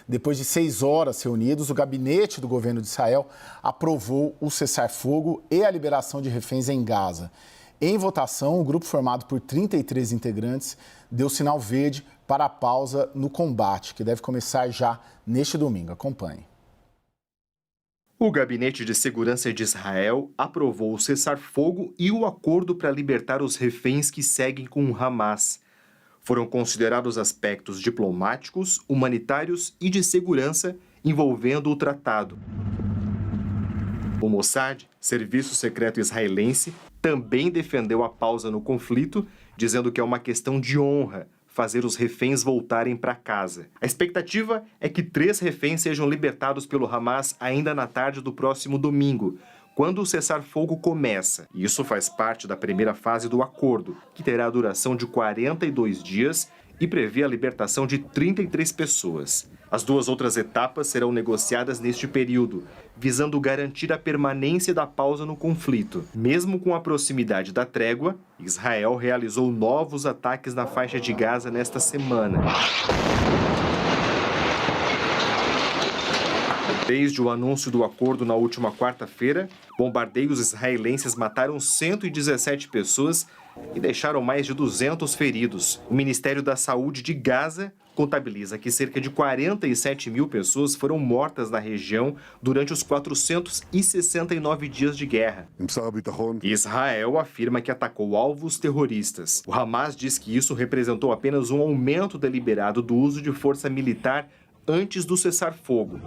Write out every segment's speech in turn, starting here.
Depois de 6 horas reunidos, o gabinete do governo de Israel aprovou o cessar-fogo e a liberação de reféns em Gaza. Em votação, o grupo formado por 33 integrantes deu sinal verde para a pausa no combate, que deve começar já neste domingo. Acompanhe. O Gabinete de Segurança de Israel aprovou o cessar-fogo e o acordo para libertar os reféns que seguem com o Hamas. Foram considerados aspectos diplomáticos, humanitários e de segurança envolvendo o tratado. O Mossad, serviço secreto israelense, também defendeu a pausa no conflito, dizendo que é uma questão de honra fazer os reféns voltarem para casa. A expectativa é que 3 reféns sejam libertados pelo Hamas ainda na tarde do próximo domingo, quando o cessar-fogo começa. Isso faz parte da primeira fase do acordo, que terá a duração de 42 dias e prevê a libertação de 33 pessoas. As 2 outras etapas serão negociadas neste período, visando garantir a permanência da pausa no conflito. Mesmo com a proximidade da trégua, Israel realizou novos ataques na faixa de Gaza nesta semana. Desde o anúncio do acordo na última quarta-feira, bombardeios israelenses mataram 117 pessoas e deixaram mais de 200 feridos. O Ministério da Saúde de Gaza contabiliza que cerca de 47 mil pessoas foram mortas na região durante os 469 dias de guerra. Israel afirma que atacou alvos terroristas. O Hamas diz que isso representou apenas um aumento deliberado do uso de força militar antes do cessar-fogo.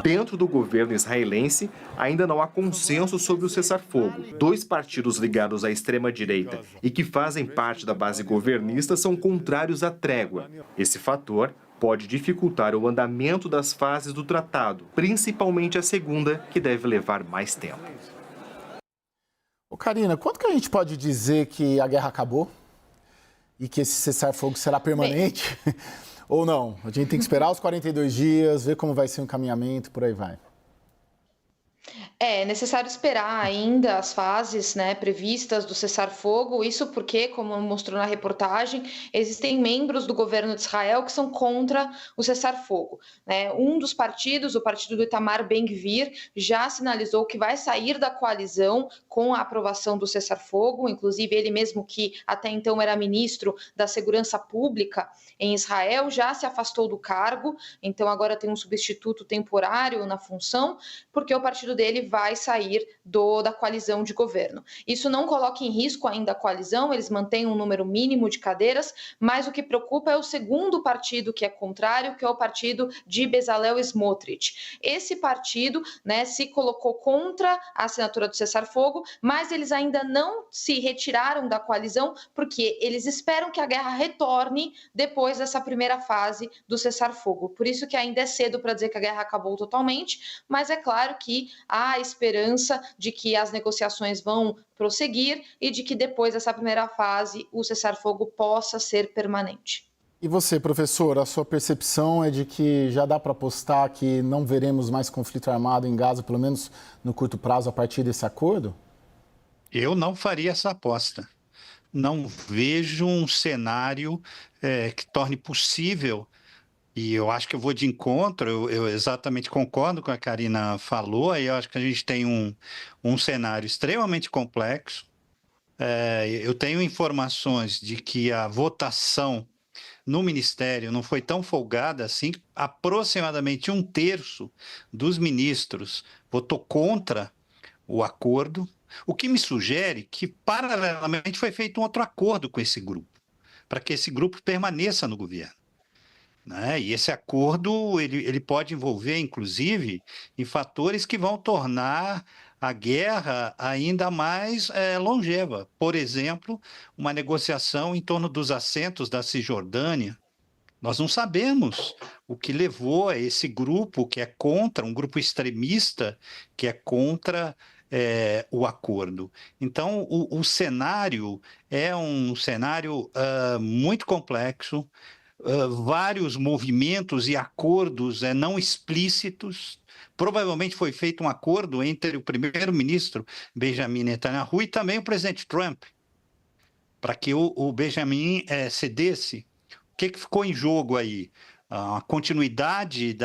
Dentro do governo israelense, ainda não há consenso sobre o cessar-fogo. 2 partidos ligados à extrema-direita e que fazem parte da base governista são contrários à trégua. Esse fator pode dificultar o andamento das fases do tratado, principalmente a segunda, que deve levar mais tempo. Karina, quanto que a gente pode dizer que a guerra acabou e que esse cessar-fogo será permanente? Ou não? A gente tem que esperar os 42 dias, ver como vai ser o encaminhamento, por aí vai. É necessário esperar ainda as fases, né, previstas do cessar-fogo, isso porque, como mostrou na reportagem, existem membros do governo de Israel que são contra o cessar-fogo, né? Um dos partidos, o partido do Itamar Ben-Gvir, já sinalizou que vai sair da coalizão com a aprovação do cessar-fogo, inclusive ele mesmo, que até então era ministro da Segurança Pública em Israel, já se afastou do cargo, então agora tem um substituto temporário na função, porque o partido dele vai sair da coalizão de governo. Isso não coloca em risco ainda a coalizão, eles mantêm um número mínimo de cadeiras, mas o que preocupa é o segundo partido que é contrário, que é o partido de Bezalel Smotrich. Esse partido, né, se colocou contra a assinatura do cessar-fogo, mas eles ainda não se retiraram da coalizão, porque eles esperam que a guerra retorne depois dessa primeira fase do cessar-fogo. Por isso que ainda é cedo para dizer que a guerra acabou totalmente, mas é claro que há a esperança de que as negociações vão prosseguir e de que depois dessa primeira fase o cessar-fogo possa ser permanente. E você, professor, a sua percepção é de que já dá para apostar que não veremos mais conflito armado em Gaza, pelo menos no curto prazo, a partir desse acordo? Eu não faria essa aposta. Não vejo um cenário que torne possível. E eu acho que eu vou de encontro, eu exatamente concordo com a Karina falou, aí eu acho que a gente tem um cenário extremamente complexo. Eu tenho informações de que a votação no Ministério não foi tão folgada assim, aproximadamente 1/3 dos ministros votou contra o acordo, o que me sugere que, paralelamente, foi feito um outro acordo com esse grupo, para que esse grupo permaneça no governo. Né? E esse acordo ele pode envolver, inclusive, em fatores que vão tornar a guerra ainda mais longeva. Por exemplo, uma negociação em torno dos assentos da Cisjordânia. Nós não sabemos o que levou a esse grupo que é contra, um grupo extremista que é contra o acordo. Então, o cenário é um cenário muito complexo, vários movimentos e acordos não explícitos. Provavelmente foi feito um acordo entre o primeiro-ministro Benjamin Netanyahu e também o presidente Trump, para que o Benjamin cedesse. O que ficou em jogo aí? a continuidade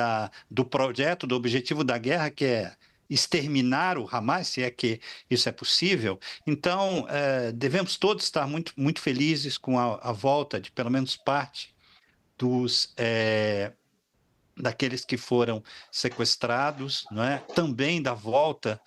do projeto, do objetivo da guerra, que é exterminar o Hamas, se é que isso é possível. Então, devemos todos estar muito, muito felizes com a volta de pelo menos parte daqueles que foram sequestrados, não é? Também da volta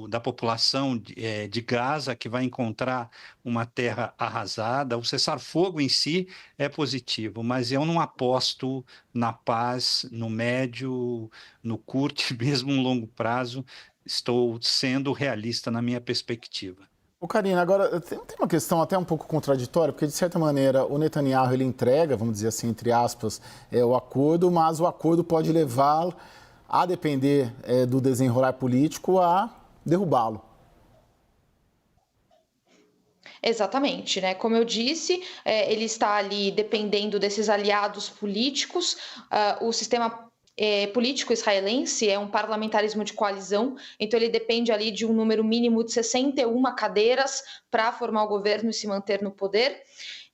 da população de Gaza, que vai encontrar uma terra arrasada. O cessar-fogo em si é positivo, mas eu não aposto na paz no médio, no curto e mesmo no longo prazo. Estou sendo realista na minha perspectiva. Ô Karina, agora tem uma questão até um pouco contraditória, porque de certa maneira o Netanyahu ele entrega, vamos dizer assim, entre aspas, o acordo, mas o acordo pode levá-lo, a depender do desenrolar político, a derrubá-lo. Exatamente, né? Como eu disse, ele está ali dependendo desses aliados políticos. O sistema político israelense é um parlamentarismo de coalizão, então ele depende ali de um número mínimo de 61 cadeiras para formar o governo e se manter no poder.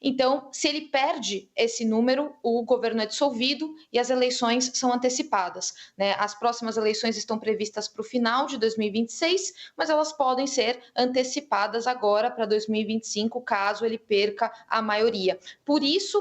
Então, se ele perde esse número, o governo é dissolvido e as eleições são antecipadas, né? As próximas eleições estão previstas para o final de 2026, mas elas podem ser antecipadas agora para 2025, caso ele perca a maioria. Por isso,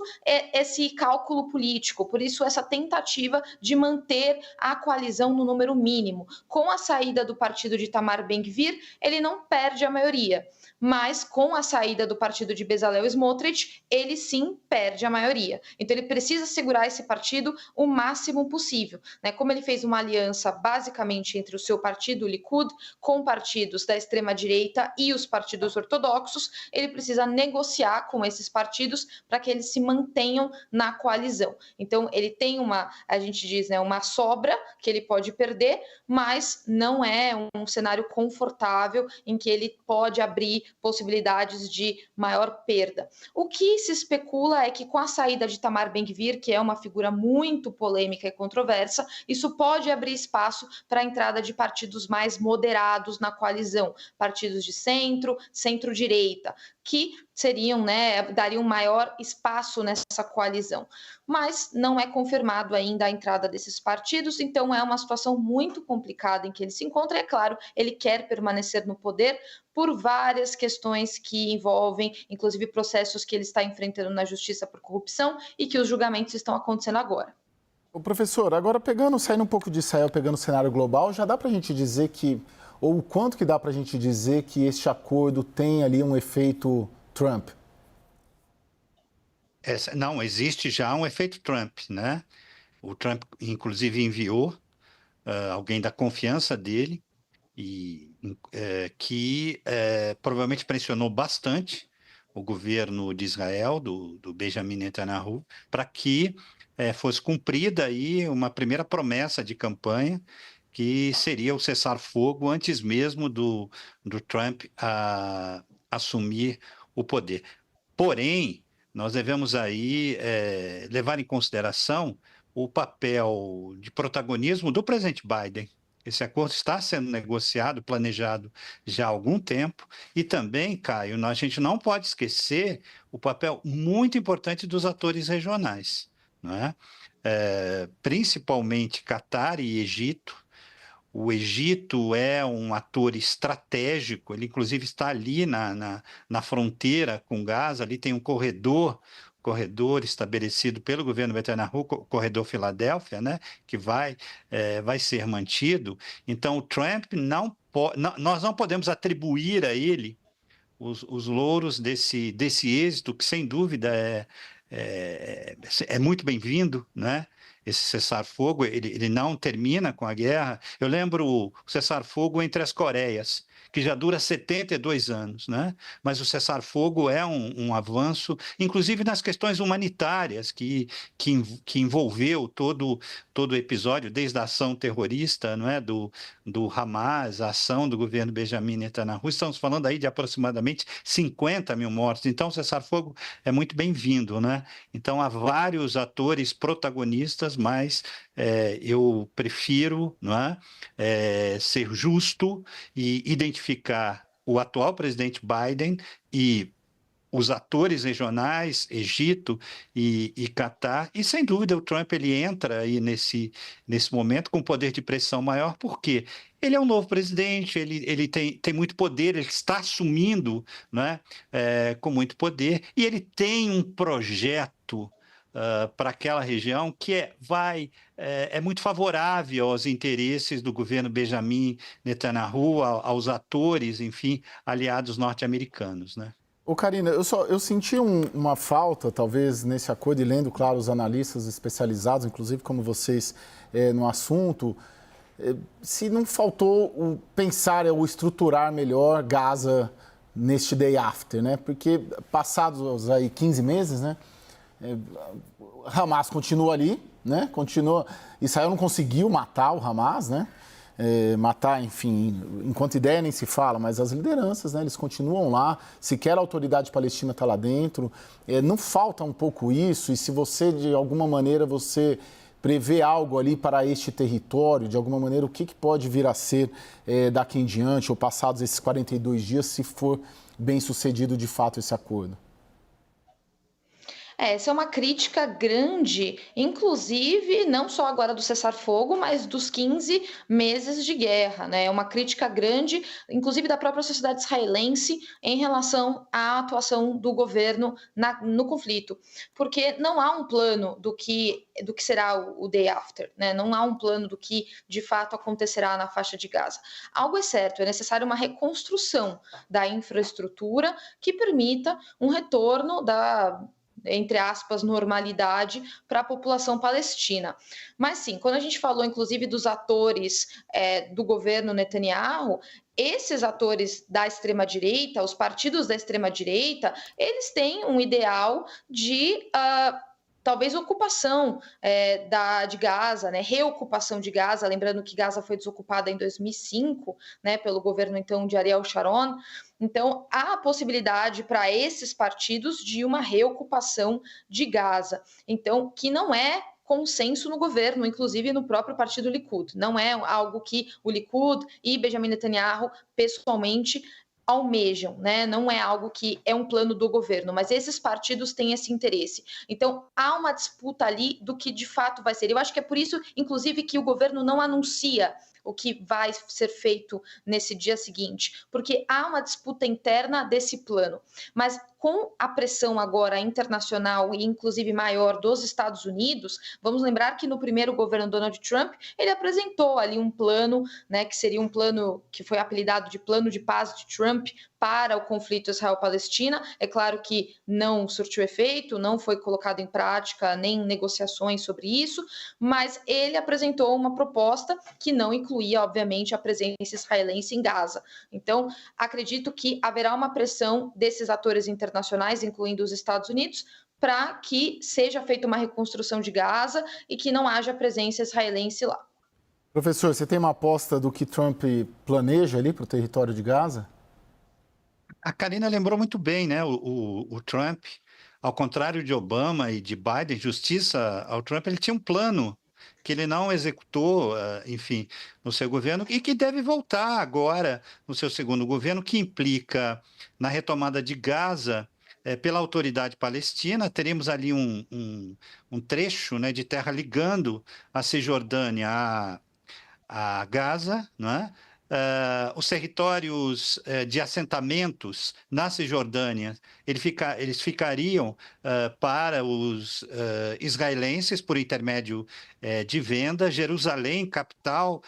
esse cálculo político, por isso essa tentativa de manter a coalizão no número mínimo. Com a saída do partido de Itamar Ben-Gvir, ele não perde a maioria, mas com a saída do partido de Bezalel Smotrich, ele sim perde a maioria. Então ele precisa segurar esse partido o máximo possível, né? Como ele fez uma aliança basicamente entre o seu partido, o Likud, com partidos da extrema-direita e os partidos ortodoxos, ele precisa negociar com esses partidos para que eles se mantenham na coalizão. Então ele tem a gente diz, né, uma sobra que ele pode perder, mas não é um cenário confortável em que ele pode abrir possibilidades de maior perda. O que se especula é que com a saída de Itamar Ben-Gvir, que é uma figura muito polêmica e controversa, isso pode abrir espaço para a entrada de partidos mais moderados na coalizão, partidos de centro, centro-direita, que seriam, né, dariam maior espaço nessa coalizão. Mas não é confirmado ainda a entrada desses partidos, então é uma situação muito complicada em que ele se encontra. E, é claro, ele quer permanecer no poder por várias questões que envolvem, inclusive, processos que ele está enfrentando na justiça por corrupção e que os julgamentos estão acontecendo agora. O professor, agora saindo um pouco de Israel, pegando o cenário global, já dá para a gente dizer que, ou o quanto que dá para a gente dizer que este acordo tem ali um efeito Trump? Não, existe já um efeito Trump, né? O Trump, inclusive, enviou alguém da confiança dele que provavelmente pressionou bastante o governo de Israel, do Benjamin Netanyahu, para que fosse cumprida aí uma primeira promessa de campanha, que seria o cessar-fogo antes mesmo do Trump assumir o poder. Porém, nós devemos aí levar em consideração o papel de protagonismo do presidente Biden. Esse acordo está sendo negociado, planejado já há algum tempo, e também, Caio, a gente não pode esquecer o papel muito importante dos atores regionais, não é? Principalmente Catar e Egito. O Egito é um ator estratégico, ele inclusive está ali na fronteira com Gaza, ali tem um corredor estabelecido pelo governo Netanyahu, o corredor Filadélfia, né, que vai ser mantido. Então, o Trump nós não podemos atribuir a ele os louros desse êxito, que sem dúvida é muito bem-vindo, né? Esse cessar-fogo, ele não termina com a guerra. Eu lembro o cessar-fogo entre as Coreias, que já dura 72 anos, né? Mas o cessar-fogo é um avanço, inclusive nas questões humanitárias, que envolveu todo o episódio, desde a ação terrorista, não é? do Hamas, a ação do governo Benjamin Netanyahu. Estamos falando aí de aproximadamente 50 mil mortos. Então, o cessar-fogo é muito bem-vindo, né? Então, há vários atores protagonistas, mas eu prefiro, não é? Ser justo e identificar o atual presidente Biden e os atores regionais, Egito e Catar, e sem dúvida o Trump ele entra aí nesse momento com poder de pressão maior, porque ele é um novo presidente, ele tem muito poder, ele está assumindo, né, com muito poder, e ele tem um projeto para aquela região que é muito favorável aos interesses do governo Benjamin Netanyahu, aos atores, enfim, aliados norte-americanos, né? Ô, Karina, eu senti uma falta, talvez, nesse acordo, e lendo, claro, os analistas especializados, inclusive como vocês, no assunto, se não faltou pensar ou estruturar melhor Gaza neste day after, né? Porque passados aí 15 meses, né? Hamas continua ali, né? Continua. Israel não conseguiu matar o Hamas, né? Matar, enfim, enquanto ideia nem se fala, mas as lideranças, né, eles continuam lá, sequer a autoridade palestina está lá dentro. Não falta um pouco isso? E se você, de alguma maneira, você prevê algo ali para este território, de alguma maneira, o que pode vir a ser daqui em diante, ou passados esses 42 dias, se for bem sucedido de fato esse acordo? Essa é uma crítica grande, inclusive não só agora do cessar-fogo, mas dos 15 meses de guerra, né? É uma crítica grande, inclusive da própria sociedade israelense, em relação à atuação do governo no conflito, porque não há um plano do que será o day after, né? Não há um plano do que de fato acontecerá na faixa de Gaza. Algo é certo, é necessário uma reconstrução da infraestrutura que permita um retorno da, entre aspas, normalidade para a população palestina. Mas sim, quando a gente falou, inclusive, dos atores do governo Netanyahu, esses atores da extrema-direita, os partidos da extrema-direita, eles têm um ideal de talvez ocupação de Gaza, né, reocupação de Gaza, lembrando que Gaza foi desocupada em 2005, né, pelo governo então de Ariel Sharon. Então há a possibilidade para esses partidos de uma reocupação de Gaza, então que não é consenso no governo, inclusive no próprio partido Likud. Não é algo que o Likud e Benjamin Netanyahu pessoalmente almejam, né? Não é algo que é um plano do governo, mas esses partidos têm esse interesse. Então, há uma disputa ali do que de fato vai ser. Eu acho que é por isso, inclusive, que o governo não anuncia o que vai ser feito nesse dia seguinte, porque há uma disputa interna desse plano. Mas com a pressão agora internacional e inclusive maior dos Estados Unidos, vamos lembrar que no primeiro governo Donald Trump, ele apresentou ali um plano, né, que seria um plano que foi apelidado de plano de paz de Trump para o conflito Israel-Palestina. É claro que não surtiu efeito, não foi colocado em prática nem negociações sobre isso, mas ele apresentou uma proposta que não incluía, obviamente, a presença israelense em Gaza. Então, acredito que haverá uma pressão desses atores internacionais, incluindo os Estados Unidos, para que seja feita uma reconstrução de Gaza e que não haja presença israelense lá. Professor, você tem uma aposta do que Trump planeja ali para o território de Gaza? A Karina lembrou muito bem, né? O Trump, ao contrário de Obama e de Biden, justiça ao Trump, ele tinha um plano que ele não executou, enfim, no seu governo, e que deve voltar agora no seu segundo governo, que implica na retomada de Gaza pela autoridade palestina. Teremos ali um trecho, né, de terra ligando a Cisjordânia a Gaza, não é? Os territórios de assentamentos na Cisjordânia, eles ficariam para os israelenses por intermédio de venda. Jerusalém, capital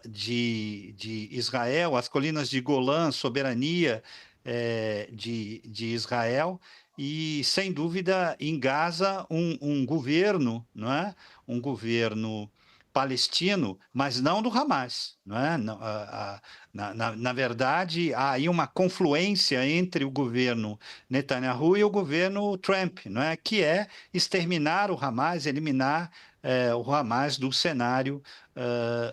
de Israel, as colinas de Golã, soberania de Israel, e, sem dúvida, em Gaza, um governo, não é? Um governo palestino, mas não do Hamas, não é? Na verdade, há aí uma confluência entre o governo Netanyahu e o governo Trump, não é? Que é exterminar o Hamas, eliminar o Hamas do cenário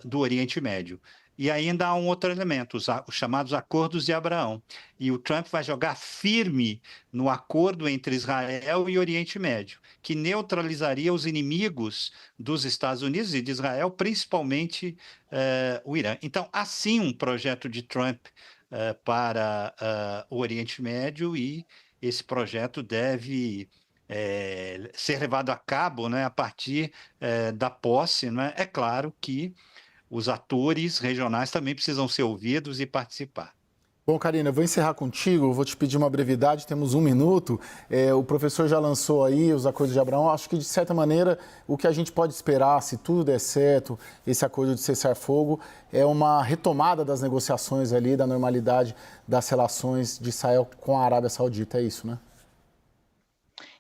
do Oriente Médio. E ainda há um outro elemento, os chamados Acordos de Abraão. E o Trump vai jogar firme no acordo entre Israel e Oriente Médio, que neutralizaria os inimigos dos Estados Unidos e de Israel, principalmente o Irã. Então, há sim um projeto de Trump para o Oriente Médio esse projeto deve ser levado a cabo, né, a partir da posse, né? É claro que os atores regionais também precisam ser ouvidos e participar. Bom, Karina, eu vou encerrar contigo, vou te pedir uma brevidade, temos 1 minuto. O professor já lançou aí os acordos de Abraão. Acho que, de certa maneira, o que a gente pode esperar, se tudo der certo, esse acordo de cessar-fogo, é uma retomada das negociações ali, da normalidade das relações de Israel com a Arábia Saudita. É isso, né?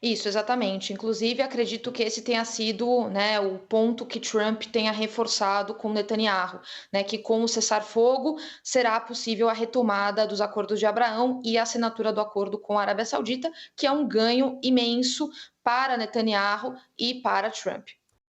Isso, exatamente. Inclusive, acredito que esse tenha sido, né, o ponto que Trump tenha reforçado com Netanyahu, né, que com o cessar-fogo será possível a retomada dos acordos de Abraão e a assinatura do acordo com a Arábia Saudita, que é um ganho imenso para Netanyahu e para Trump.